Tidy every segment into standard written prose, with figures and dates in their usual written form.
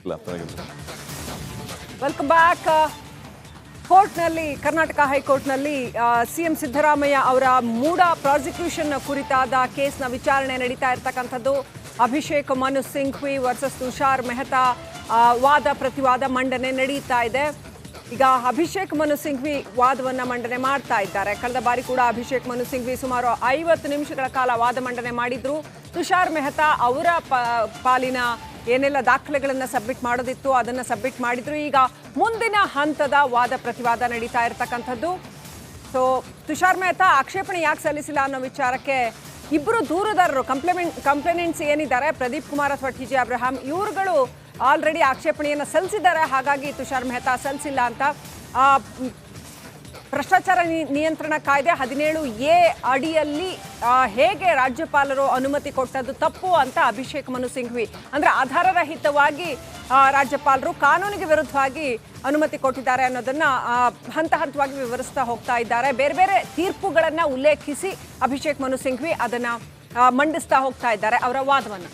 ಇಲ್ಲ ಪರವಾಗಿಲ್ಲ. Welcome back. ಕೋರ್ಟ್ನಲ್ಲಿ, ಕರ್ನಾಟಕ ಹೈಕೋರ್ಟ್ನಲ್ಲಿ ಸಿಎಂ ಸಿದ್ದರಾಮಯ್ಯ ಅವರ ಮೂಡ ಪ್ರಾಸಿಕ್ಯೂಷನ್ ಕುರಿತಾದ ಕೇಸ್ನ ವಿಚಾರಣೆ ನಡೀತಾ ಇರ್ತಕ್ಕಂಥದ್ದು. ಅಭಿಷೇಕ್ ಮನು ಸಿಂಘ್ವಿ ವರ್ಸಸ್ ತುಷಾರ್ ಮೆಹ್ತಾ ವಾದ ಪ್ರತಿವಾದ ಮಂಡನೆ ನಡೀತಾ ಇದೆ. ಈಗ ಅಭಿಷೇಕ್ ಮನು ಸಿಂಘ್ವಿ ವಾದವನ್ನು ಮಂಡನೆ ಮಾಡ್ತಾ ಇದ್ದಾರೆ. ಕಳೆದ ಬಾರಿ ಕೂಡ ಅಭಿಷೇಕ್ ಮನು ಸಿಂಘ್ವಿ ಸುಮಾರು 50 ನಿಮಿಷಗಳ ಕಾಲ ವಾದ ಮಂಡನೆ ಮಾಡಿದ್ರು. ತುಷಾರ್ ಮೆಹ್ತಾ ಅವರ ಪಾಲಿನ ಏನೆಲ್ಲ ದಾಖಲೆಗಳನ್ನು ಸಬ್ಮಿಟ್ ಮಾಡೋದಿತ್ತು ಅದನ್ನು ಸಬ್ಮಿಟ್ ಮಾಡಿದ್ರು. ಈಗ ಮುಂದಿನ ಹಂತದ ವಾದ ಪ್ರತಿವಾದ ನಡೀತಾ ಇರತಕ್ಕಂಥದ್ದು. ಸೊ ತುಷಾರ್ ಮೆಹ್ತಾ ಆಕ್ಷೇಪಣೆ ಯಾಕೆ ಸಲ್ಲಿಸಿಲ್ಲ ಅನ್ನೋ ವಿಚಾರಕ್ಕೆ ಇಬ್ಬರು ದೂರುದಾರರು ಕಂಪ್ಲೇನೆಂಟ್ಸ್ ಏನಿದ್ದಾರೆ, ಪ್ರದೀಪ್ ಕುಮಾರ್ ಅಥವಾ ಟಿ ಜೆ ಅಬ್ರಹಾಂ, ಇವರುಗಳು ಆಲ್ರೆಡಿ ಆಕ್ಷೇಪಣೆಯನ್ನು ಸಲ್ಲಿಸಿದ್ದಾರೆ. ಹಾಗಾಗಿ ತುಷಾರ್ ಮೆಹ್ತಾ ಸಲ್ಲಿಸಿಲ್ಲ ಅಂತ. ಭ್ರಷ್ಟಾಚಾರ ನಿಯಂತ್ರಣ ಕಾಯ್ದೆ 17A ಅಡಿಯಲ್ಲಿ ಹೇಗೆ ರಾಜ್ಯಪಾಲರು ಅನುಮತಿ ಕೊಟ್ಟದ್ದು ತಪ್ಪು ಅಂತ ಅಭಿಷೇಕ್ ಮನು ಸಿಂಘ್ವಿ ಅಂದರೆ ಆಧಾರರಹಿತವಾಗಿ ರಾಜ್ಯಪಾಲರು ಕಾನೂನಿಗೆ ವಿರುದ್ಧವಾಗಿ ಅನುಮತಿ ಕೊಟ್ಟಿದ್ದಾರೆ ಅನ್ನೋದನ್ನ ಹಂತ ಹಂತವಾಗಿ ವಿವರಿಸ್ತಾ ಹೋಗ್ತಾ ಇದ್ದಾರೆ. ಬೇರೆ ಬೇರೆ ತೀರ್ಪುಗಳನ್ನು ಉಲ್ಲೇಖಿಸಿ ಅಭಿಷೇಕ್ ಮನು ಸಿಂಘ್ವಿ ಅದನ್ನು ಮಂಡಿಸ್ತಾ ಹೋಗ್ತಾ ಇದ್ದಾರೆ ಅವರ ವಾದವನ್ನು.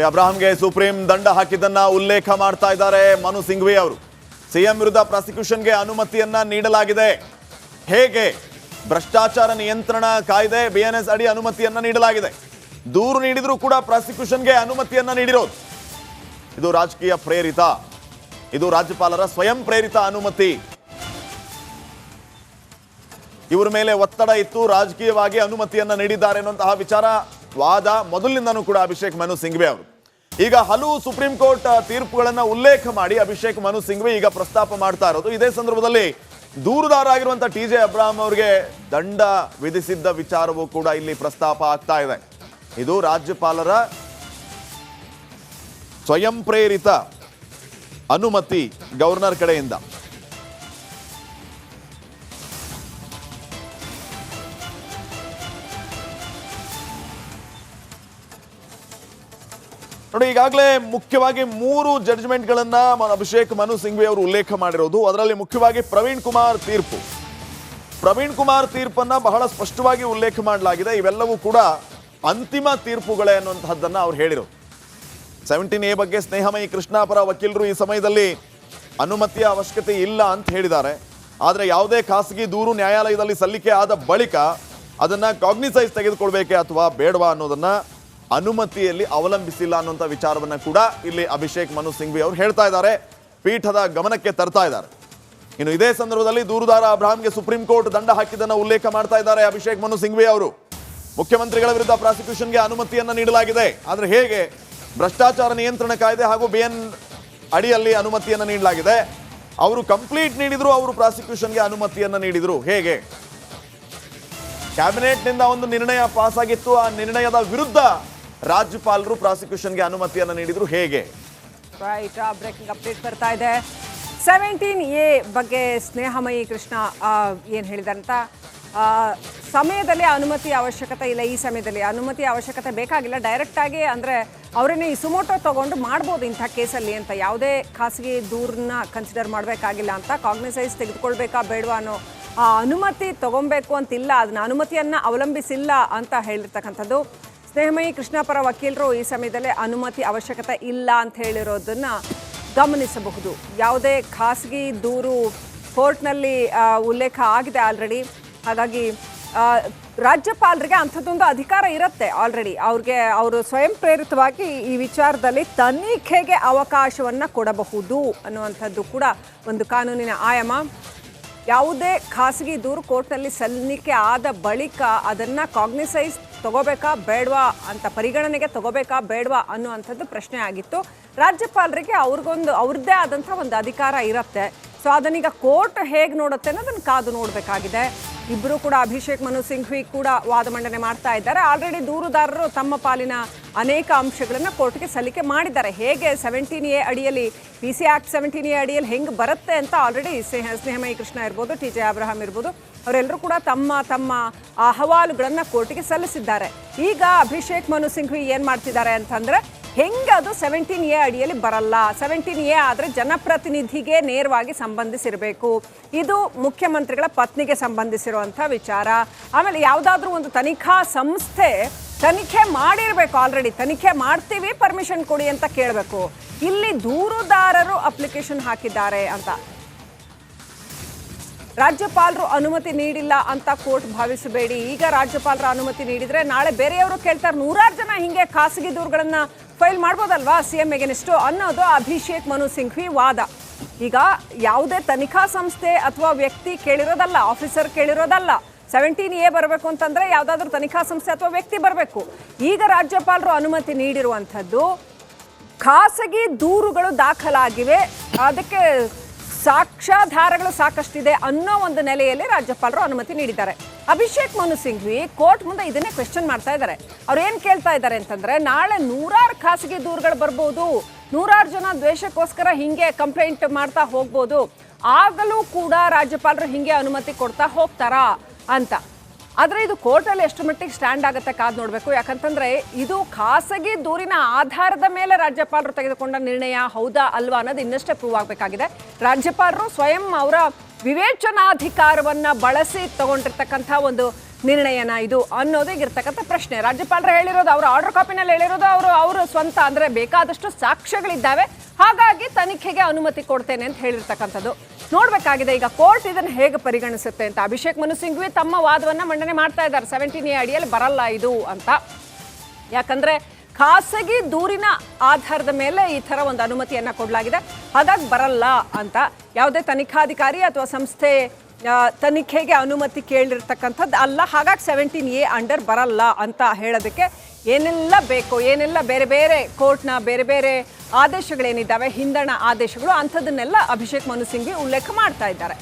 ಅಬ್ರಾಹಂಗೆ ಸುಪ್ರೀಂ ದಂಡ ಹಾಕಿದ್ದನ್ನ ಉಲ್ಲೇಖ ಮಾಡ್ತಾ ಇದ್ದಾರೆ ಮನು ಸಿಂಘ್ವಿ ಅವರು. ಸಿಎಂ ವಿರುದ್ಧ ಪ್ರಾಸಿಕ್ಯೂಷನ್ಗೆ ಅನುಮತಿಯನ್ನ ನೀಡಲಾಗಿದೆ. ಹೇಗೆ? ಭ್ರಷ್ಟಾಚಾರ ನಿಯಂತ್ರಣ ಕಾಯ್ದೆ BNS ಅಡಿ ಅನುಮತಿಯನ್ನ ನೀಡಲಾಗಿದೆ. ದೂರು ನೀಡಿದ್ರೂ ಕೂಡ ಪ್ರಾಸಿಕ್ಯೂಷನ್ಗೆ ಅನುಮತಿಯನ್ನ ನೀಡಿರೋದು. ಇದು ರಾಜಕೀಯ ಪ್ರೇರಿತ, ಇದು ರಾಜ್ಯಪಾಲರ ಸ್ವಯಂ ಪ್ರೇರಿತ ಅನುಮತಿ. ಇವರ ಮೇಲೆ ಒತ್ತಡ ಇತ್ತು, ರಾಜಕೀಯವಾಗಿ ಅನುಮತಿಯನ್ನ ನೀಡಿದ್ದಾರೆ ಅನ್ನುವಂತಹ ವಿಚಾರ ವಾದ ಮೊದಲಿನಿಂದನೂ ಕೂಡ ಅಭಿಷೇಕ್ ಮನು ಸಿಂಘ್ವಿ ಅವರು. ಈಗ ಹಲವು ಸುಪ್ರೀಂ ಕೋರ್ಟ್ ತೀರ್ಪುಗಳನ್ನ ಉಲ್ಲೇಖ ಮಾಡಿ ಅಭಿಷೇಕ್ ಮನು ಸಿಂಘ್ವಿ ಈಗ ಪ್ರಸ್ತಾಪ ಮಾಡ್ತಾ ಇರೋದು. ಇದೇ ಸಂದರ್ಭದಲ್ಲಿ ದೂರುದಾರ ಆಗಿರುವಂತಹ ಟಿ ಜೆ ಅಬ್ರಾಹಂ ಅವರಿಗೆ ದಂಡ ವಿಧಿಸಿದ್ದ ವಿಚಾರವೂ ಕೂಡ ಇಲ್ಲಿ ಪ್ರಸ್ತಾಪ ಆಗ್ತಾ ಇದೆ. ಇದು ರಾಜ್ಯಪಾಲರ ಸ್ವಯಂ ಪ್ರೇರಿತ ಅನುಮತಿ ಗವರ್ನರ್ ಕಡೆಯಿಂದ. ನೋಡಿ, ಈಗಾಗಲೇ ಮುಖ್ಯವಾಗಿ 3 ಜಡ್ಜ್ಮೆಂಟ್ಗಳನ್ನ ಅಭಿಷೇಕ್ ಮನು ಸಿಂಘ್ವಿ ಅವರು ಉಲ್ಲೇಖ ಮಾಡಿರೋದು. ಅದರಲ್ಲಿ ಮುಖ್ಯವಾಗಿ ಪ್ರವೀಣ್ ಕುಮಾರ್ ತೀರ್ಪನ್ನ ಬಹಳ ಸ್ಪಷ್ಟವಾಗಿ ಉಲ್ಲೇಖ ಮಾಡಲಾಗಿದೆ. ಇವೆಲ್ಲವೂ ಕೂಡ ಅಂತಿಮ ತೀರ್ಪುಗಳೇ ಅನ್ನುವಂತಹದ್ದನ್ನ ಅವ್ರು ಹೇಳಿರೋದು. 17A ಬಗ್ಗೆ ಸ್ನೇಹಮಯಿ ಕೃಷ್ಣ ಪರ ವಕೀಲರು ಈ ಸಮಯದಲ್ಲಿ ಅನುಮತಿಯ ಅವಶ್ಯಕತೆ ಇಲ್ಲ ಅಂತ ಹೇಳಿದ್ದಾರೆ. ಆದರೆ ಯಾವುದೇ ಖಾಸಗಿ ದೂರು ನ್ಯಾಯಾಲಯದಲ್ಲಿ ಸಲ್ಲಿಕೆ ಆದ ಬಳಿಕ ಅದನ್ನ ಕಾಗ್ನಿಸೈಸ್ ತೆಗೆದುಕೊಳ್ಬೇಕೆ ಅಥವಾ ಬೇಡವಾ ಅನ್ನೋದನ್ನ ಅನುಮತಿಯಲ್ಲಿ ಅವಲಂಬಿಸಿಲ್ಲ ಅನ್ನುವಂಥ ವಿಚಾರವನ್ನ ಕೂಡ ಇಲ್ಲಿ ಅಭಿಷೇಕ್ ಮನು ಸಿಂಘ್ವಿ ಅವರು ಹೇಳ್ತಾ ಇದ್ದಾರೆ, ಪೀಠದ ಗಮನಕ್ಕೆ ತರ್ತಾ ಇದ್ದಾರೆ. ಇನ್ನು ಇದೇ ಸಂದರ್ಭದಲ್ಲಿ ದೂರುದಾರ ಅಬ್ರಾಹಂಗೆ ಸುಪ್ರೀಂ ಕೋರ್ಟ್ ದಂಡ ಹಾಕಿದ್ದನ್ನು ಉಲ್ಲೇಖ ಮಾಡ್ತಾ ಇದ್ದಾರೆ ಅಭಿಷೇಕ್ ಮನು ಸಿಂಘ್ವಿ ಅವರು. ಮುಖ್ಯಮಂತ್ರಿಗಳ ವಿರುದ್ಧ ಪ್ರಾಸಿಕ್ಯೂಷನ್ಗೆ ಅನುಮತಿಯನ್ನ ನೀಡಲಾಗಿದೆ. ಆದರೆ ಹೇಗೆ? ಭ್ರಷ್ಟಾಚಾರ ನಿಯಂತ್ರಣ ಕಾಯ್ದೆ ಹಾಗೂ BN ಅಡಿಯಲ್ಲಿ ಅನುಮತಿಯನ್ನ ನೀಡಲಾಗಿದೆ. ಅವರು ಕಂಪ್ಲೀಟ್ ನೀಡಿದ್ರು, ಅವರು ಪ್ರಾಸಿಕ್ಯೂಷನ್ಗೆ ಅನುಮತಿಯನ್ನ ನೀಡಿದ್ರು. ಹೇಗೆ? ಕ್ಯಾಬಿನೆಟ್ನಿಂದ ಒಂದು ನಿರ್ಣಯ ಪಾಸ್ ಆಗಿತ್ತು, ಆ ನಿರ್ಣಯದ ವಿರುದ್ಧ ರಾಜ್ಯಪಾಲರು ಪ್ರಾಸಿಕ್ಯೂಷನ್ಗೆ ಅನುಮತಿಯನ್ನು ನೀಡಿದ್ರು. ಹೇಗೆ? ರೈಟ್, ಬ್ರೇಕಿಂಗ್ ಅಪ್ಡೇಟ್ ಬರ್ತಾ ಇದೆ. 17A ಬಗ್ಗೆ ಸ್ನೇಹಮಯಿ ಕೃಷ್ಣ ಏನು ಹೇಳಿದ್ದಾರೆ ಅಂತ, ಸಮಯದಲ್ಲಿ ಅನುಮತಿ ಅವಶ್ಯಕತೆ ಇಲ್ಲ, ಈ ಸಮಯದಲ್ಲಿ ಅನುಮತಿ ಅವಶ್ಯಕತೆ ಬೇಕಾಗಿಲ್ಲ, ಡೈರೆಕ್ಟಾಗಿ ಅಂದರೆ ಅವರೇನೇ ಸುಮೋಟೋ ತಗೊಂಡು ಮಾಡ್ಬೋದು ಇಂಥ ಕೇಸಲ್ಲಿ ಅಂತ, ಯಾವುದೇ ಖಾಸಗಿ ದೂರನ್ನ ಕನ್ಸಿಡರ್ ಮಾಡಬೇಕಾಗಿಲ್ಲ ಅಂತ, ಕಾಗ್ನಿಸೈಸ್ ತೆಗೆದುಕೊಳ್ಬೇಕಾ ಬೇಡವಾ ಅನ್ನೋ ಅನುಮತಿ ತಗೊಬೇಕು ಅಂತಿಲ್ಲ, ಅದನ್ನ ಅನುಮತಿಯನ್ನು ಅವಲಂಬಿಸಿಲ್ಲ ಅಂತ ಹೇಳಿರ್ತಕ್ಕಂಥದ್ದು. ಸ್ನೇಹಮಯಿ ಕೃಷ್ಣ ಪರ ವಕೀಲರು ಈ ಸಮಯದಲ್ಲಿ ಅನುಮತಿ ಅವಶ್ಯಕತೆ ಇಲ್ಲ ಅಂತ ಹೇಳಿರೋದನ್ನ ಗಮನಿಸಬಹುದು. ಯಾವುದೇ ಖಾಸಗಿ ದೂರು ಕೋರ್ಟ್ನಲ್ಲಿ ಉಲ್ಲೇಖ ಆಗಿದೆ ಆಲ್ರೆಡಿ. ಹಾಗಾಗಿ ರಾಜ್ಯಪಾಲರಿಗೆ ಅಂಥದ್ದೊಂದು ಅಧಿಕಾರ ಇರುತ್ತೆ ಆಲ್ರೆಡಿ. ಅವರು ಸ್ವಯಂ ಪ್ರೇರಿತವಾಗಿ ಈ ವಿಚಾರದಲ್ಲಿ ತನಿಖೆಗೆ ಅವಕಾಶವನ್ನು ಕೊಡಬಹುದು ಅನ್ನುವಂಥದ್ದು ಕೂಡ ಒಂದು ಕಾನೂನಿನ ಆಯಾಮ. ಯಾವುದೇ ಖಾಸಗಿ ದೂರು ಕೋರ್ಟ್ನಲ್ಲಿ ಸಲ್ಲಿಕೆ ಆದ ಬಳಿಕ ಅದನ್ನು ಕಾಗ್ನಿಸೈಸ್ ತಗೋಬೇಕಾ ಬೇಡವಾ ಅಂತ, ಪರಿಗಣನೆಗೆ ತಗೋಬೇಕಾ ಬೇಡವಾ ಅನ್ನುವಂಥದ್ದು ಪ್ರಶ್ನೆ ಆಗಿತ್ತು. ರಾಜ್ಯಪಾಲರಿಗೆ ಅವ್ರದ್ದೇ ಆದಂಥ ಒಂದು ಅಧಿಕಾರ ಇರುತ್ತೆ. ಸೊ ಅದನ್ನೀಗ ಕೋರ್ಟ್ ಹೇಗೆ ನೋಡುತ್ತೆ ಅನ್ನೋದನ್ನು ಕಾದು ನೋಡಬೇಕಾಗಿದೆ. ಇಬ್ಬರು ಕೂಡ ಅಭಿಷೇಕ್ ಮನು ಸಿಂಘ್ವಿ ಕೂಡ ವಾದ ಮಂಡನೆ ಮಾಡ್ತಾ ಇದ್ದಾರೆ. ಆಲ್ರೆಡಿ ದೂರುದಾರರು ತಮ್ಮ ಪಾಲಿನ ಅನೇಕ ಅಂಶಗಳನ್ನು ಕೋರ್ಟ್ಗೆ ಸಲ್ಲಿಕೆ ಮಾಡಿದ್ದಾರೆ. ಹೇಗೆ 17A ಅಡಿಯಲ್ಲಿ PC ಆಕ್ಟ್ 17A ಅಡಿಯಲ್ಲಿ ಹೆಂಗೆ ಬರುತ್ತೆ ಅಂತ ಆಲ್ರೆಡಿ ಸ್ನೇಹಮಯಿ ಕೃಷ್ಣ ಇರ್ಬೋದು, ಟಿ ಜೆ ಅಬ್ರಹಾಂ ಇರ್ಬೋದು, ಅವರೆಲ್ಲರೂ ಕೂಡ ತಮ್ಮ ತಮ್ಮ ಅಹವಾಲುಗಳನ್ನು ಕೋರ್ಟಿಗೆ ಸಲ್ಲಿಸಿದ್ದಾರೆ. ಈಗ ಅಭಿಷೇಕ್ ಮನು ಸಿಂಘ್ವಿ ಏನು ಮಾಡ್ತಿದ್ದಾರೆ ಅಂತಂದರೆ ಹೆಂಗೆ ಅದು 17A ಅಡಿಯಲ್ಲಿ ಬರಲ್ಲ. 17A ಆದರೆ ಜನಪ್ರತಿನಿಧಿಗೆ ನೇರವಾಗಿ ಸಂಬಂಧಿಸಿರಬೇಕು. ಇದು ಮುಖ್ಯಮಂತ್ರಿಗಳ ಪತ್ನಿಗೆ ಸಂಬಂಧಿಸಿರುವಂಥ ವಿಚಾರ. ಆಮೇಲೆ ಯಾವುದಾದ್ರೂ ಒಂದು ತನಿಖಾ ಸಂಸ್ಥೆ ತನಿಖೆ ಮಾಡಿರಬೇಕು, ಆಲ್ರೆಡಿ ತನಿಖೆ ಮಾಡ್ತೀವಿ ಪರ್ಮಿಷನ್ ಕೊಡಿ ಅಂತ ಕೇಳಬೇಕು. ಇಲ್ಲಿ ದೂರುದಾರರು ಅಪ್ಲಿಕೇಶನ್ ಹಾಕಿದ್ದಾರೆ ಅಂತ ರಾಜ್ಯಪಾಲರು ಅನುಮತಿ ನೀಡಿಲ್ಲ ಅಂತ ಕೋರ್ಟ್ ಭಾವಿಸಬೇಡಿ. ಈಗ ರಾಜ್ಯಪಾಲರ ಅನುಮತಿ ನೀಡಿದ್ರೆ ನಾಳೆ ಬೇರೆಯವರು ಕೇಳ್ತಾರೆ. 100 ಜನ ಹಿಂಗೆ ಖಾಸಗಿ ದೂರುಗಳನ್ನ ಫೈಲ್ ಮಾಡ್ಬೋದಲ್ವಾ CM ಎಗೇನಿಸ್ಟು ಅನ್ನೋದು ಅಭಿಷೇಕ್ ಮನು ಸಿಂಘ್ವಿ ವಾದ. ಈಗ ಯಾವುದೇ ತನಿಖಾ ಸಂಸ್ಥೆ ಅಥವಾ ವ್ಯಕ್ತಿ ಕೇಳಿರೋದಲ್ಲ, ಆಫೀಸರ್ ಕೇಳಿರೋದಲ್ಲ. 17A ಬರಬೇಕು ಅಂತಂದ್ರೆ ಯಾವುದಾದ್ರೂ ತನಿಖಾ ಸಂಸ್ಥೆ ಅಥವಾ ವ್ಯಕ್ತಿ ಬರಬೇಕು. ಈಗ ರಾಜ್ಯಪಾಲರು ಅನುಮತಿ ನೀಡಿರುವಂಥದ್ದು ಖಾಸಗಿ ದೂರುಗಳು ದಾಖಲಾಗಿವೆ, ಅದಕ್ಕೆ ಸಾಕ್ಷ್ಯಾಧಾರಗಳು ಸಾಕಷ್ಟಿದೆ ಅನ್ನೋ ಒಂದು ನೆಲೆಯಲ್ಲಿ ರಾಜ್ಯಪಾಲರು ಅನುಮತಿ ನೀಡಿದ್ದಾರೆ. ಅಭಿಷೇಕ್ ಮನು ಸಿಂಘ್ವಿ ಕೋರ್ಟ್ ಮುಂದೆ ಇದನ್ನೇ ಕ್ವೆಶ್ಚನ್ ಮಾಡ್ತಾ ಇದ್ದಾರೆ. ಅವ್ರು ಏನು ಕೇಳ್ತಾ ಇದ್ದಾರೆ ಅಂತಂದ್ರೆ, ನಾಳೆ 100 ಖಾಸಗಿ ದೂರುಗಳು ಬರ್ಬೋದು, 100 ಜನ ದ್ವೇಷಕ್ಕೋಸ್ಕರ ಹಿಂಗೆ ಕಂಪ್ಲೇಂಟ್ ಮಾಡ್ತಾ ಹೋಗ್ಬೋದು, ಆಗಲೂ ಕೂಡ ರಾಜ್ಯಪಾಲರು ಹಿಂಗೆ ಅನುಮತಿ ಕೊಡ್ತಾ ಹೋಗ್ತಾರಾ ಅಂತ. ಆದರೆ ಇದು ಕೋರ್ಟಲ್ಲಿ ಎಷ್ಟು ಮಟ್ಟಿಗೆ ಸ್ಟ್ಯಾಂಡ್ ಆಗುತ್ತೆ ಕಾದು ನೋಡಬೇಕು. ಯಾಕಂತಂದ್ರೆ ಇದು ಖಾಸಗಿ ದೂರಿನ ಆಧಾರದ ಮೇಲೆ ರಾಜ್ಯಪಾಲರು ತೆಗೆದುಕೊಂಡ ನಿರ್ಣಯ ಹೌದಾ ಅಲ್ವಾ ಅನ್ನೋದು ಇನ್ನಷ್ಟೇ ಪ್ರೂವ್ ಆಗಬೇಕಾಗಿದೆ. ರಾಜ್ಯಪಾಲರು ಸ್ವಯಂ ಅವರ ವಿವೇಚನಾಧಿಕಾರವನ್ನ ಬಳಸಿ ತಗೊಂಡಿರ್ತಕ್ಕಂಥ ಒಂದು ನಿರ್ಣಯನ ಇದು ಅನ್ನೋದೇ ಇರ್ತಕ್ಕಂಥ ಪ್ರಶ್ನೆ. ರಾಜ್ಯಪಾಲರು ಹೇಳಿರೋದು, ಅವರ ಆರ್ಡರ್ ಕಾಪಿನಲ್ಲಿ ಹೇಳಿರೋದು ಅವರು ಸ್ವಂತ, ಅಂದರೆ ಬೇಕಾದಷ್ಟು ಸಾಕ್ಷ್ಯಗಳಿದ್ದಾವೆ, ಹಾಗಾಗಿ ತನಿಖೆಗೆ ಅನುಮತಿ ಕೊಡ್ತೇನೆ ಅಂತ ಹೇಳಿರ್ತಕ್ಕಂಥದ್ದು. ನೋಡಬೇಕಾಗಿದೆ ಈಗ ಕೋರ್ಟ್ ಇದನ್ನು ಹೇಗೆ ಪರಿಗಣಿಸುತ್ತೆ ಅಂತ. ಅಭಿಷೇಕ್ ಮನು ಸಿಂಘ್ವಿ ತಮ್ಮ ವಾದವನ್ನು ಮಂಡನೆ ಮಾಡ್ತಾ ಇದ್ದಾರೆ, 17A ಅಡಿಯಲ್ಲಿ ಬರಲ್ಲ ಇದು ಅಂತ. ಯಾಕಂದ್ರೆ ಖಾಸಗಿ ದೂರಿನ ಆಧಾರದ ಮೇಲೆ ಈ ಥರ ಒಂದು ಅನುಮತಿಯನ್ನು ಕೊಡಲಾಗಿದೆ, ಹಾಗಾಗಿ ಬರಲ್ಲ ಅಂತ. ಯಾವುದೇ ತನಿಖಾಧಿಕಾರಿ ಅಥವಾ ಸಂಸ್ಥೆ ತನಿಖೆಗೆ ಅನುಮತಿ ಕೇಳಿರ್ತಕ್ಕಂಥದ್ದು ಅಲ್ಲ, ಹಾಗಾಗಿ 17A ಅಂಡರ್ ಬರಲ್ಲ ಅಂತ ಹೇಳೋದಕ್ಕೆ ಏನೆಲ್ಲ ಬೇಕು, ಏನೆಲ್ಲ ಬೇರೆ ಬೇರೆ ಕೋರ್ಟ್ನ ಬೇರೆ ಬೇರೆ ಆದೇಶಗಳೇನಿದ್ದಾವೆ, ಹಿಂದಣ ಆದೇಶಗಳು, ಅಂಥದ್ದನ್ನೆಲ್ಲ ಅಭಿಷೇಕ್ ಮನು ಸಿಂಘ್ವಿ ಉಲ್ಲೇಖ ಮಾಡ್ತಾ ಇದ್ದಾರೆ.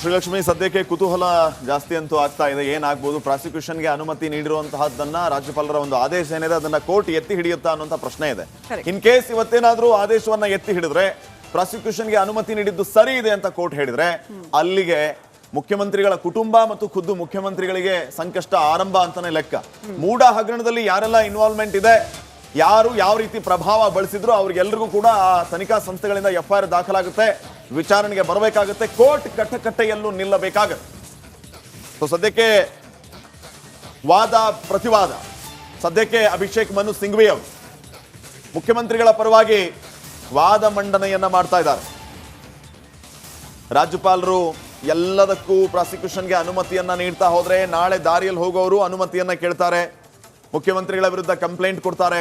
ಶ್ರೀಲಕ್ಷ್ಮಿ, ಸದ್ಯಕ್ಕೆ ಕುತೂಹಲ ಜಾಸ್ತಿ ಅಂತೂ ಆಗ್ತಾ ಇದೆ. ಏನಾಗ್ಬೋದು, ಪ್ರಾಸಿಕ್ಯೂಷನ್ಗೆ ಅನುಮತಿ ನೀಡಿರುವಂತಹದ್ದನ್ನ ರಾಜ್ಯಪಾಲರ ಒಂದು ಆದೇಶ ಏನಿದೆ ಅದನ್ನ ಕೋರ್ಟ್ ಎತ್ತಿ ಹಿಡಿಯುತ್ತಾ ಅನ್ನುವಂಥ ಪ್ರಶ್ನೆ ಇದೆ. ಇನ್ ಕೇಸ್ ಇವತ್ತೇನಾದ್ರೂ ಆದೇಶವನ್ನ ಎತ್ತಿ ಹಿಡಿದ್ರೆ, ಪ್ರಾಸಿಕ್ಯೂಷನ್ಗೆ ಅನುಮತಿ ನೀಡಿದ್ದು ಸರಿ ಇದೆ ಅಂತ ಕೋರ್ಟ್ ಹೇಳಿದ್ರೆ, ಅಲ್ಲಿಗೆ ಮುಖ್ಯಮಂತ್ರಿಗಳ ಕುಟುಂಬ ಮತ್ತು ಖುದ್ದು ಮುಖ್ಯಮಂತ್ರಿಗಳಿಗೆ ಸಂಕಷ್ಟ ಆರಂಭ ಅಂತಾನೆ ಲೆಕ್ಕ. ಮೂಡ ಹಗರಣದಲ್ಲಿ ಯಾರೆಲ್ಲ ಇನ್ವಾಲ್ವ್ಮೆಂಟ್ ಇದೆ, ಯಾರು ಯಾವ ರೀತಿ ಪ್ರಭಾವ ಬಳಸಿದ್ರು ಅವ್ರಿಗೆಲ್ರಿಗೂ ಕೂಡ ಆ ತನಿಖಾ ಸಂಸ್ಥೆಗಳಿಂದ FIR ದಾಖಲಾಗುತ್ತೆ, ವಿಚಾರಣೆಗೆ ಬರಬೇಕಾಗುತ್ತೆ, ಕೋರ್ಟ್ ಕಟ್ಟಕಟ್ಟೆಯಲ್ಲೂ ನಿಲ್ಲಬೇಕಾಗುತ್ತೆ. ಸೊ ಸದ್ಯಕ್ಕೆ ವಾದ ಪ್ರತಿವಾದ, ಸದ್ಯಕ್ಕೆ ಅಭಿಷೇಕ್ ಮನು ಸಿಂಘ್ವಿ ಅವರು ಮುಖ್ಯಮಂತ್ರಿಗಳ ಪರವಾಗಿ ವಾದ ಮಂಡನೆಯನ್ನ ಮಾಡ್ತಾ ಇದ್ದಾರೆ. ರಾಜ್ಯಪಾಲರು ಎಲ್ಲದಕ್ಕೂ ಪ್ರಾಸಿಕ್ಯೂಷನ್ಗೆ ಅನುಮತಿಯನ್ನ ನೀಡ್ತಾ ಹೋದ್ರೆ ನಾಳೆ ದಾರಿಯಲ್ಲಿ ಹೋಗೋರು ಅನುಮತಿಯನ್ನ ಕೇಳ್ತಾರೆ, ಮುಖ್ಯಮಂತ್ರಿಗಳ ವಿರುದ್ಧ ಕಂಪ್ಲೇಂಟ್ ಕೊಡ್ತಾರೆ.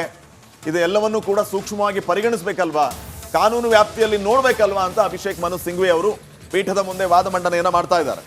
ಇದು ಎಲ್ಲವನ್ನೂ ಕೂಡ ಸೂಕ್ಷ್ಮವಾಗಿ ಪರಿಗಣಿಸಬೇಕಲ್ವಾ, ಕಾನೂನು ವ್ಯಾಪ್ತಿಯಲ್ಲಿ ನೋಡ್ಬೇಕಲ್ವಾ ಅಂತ ಅಭಿಷೇಕ್ ಮನು ಸಿಂಘ್ವಿ ಅವರು ಪೀಠದ ಮುಂದೆ ವಾದ ಮಂಡನೆಯನ್ನ ಮಾಡ್ತಾ ಇದ್ದಾರೆ.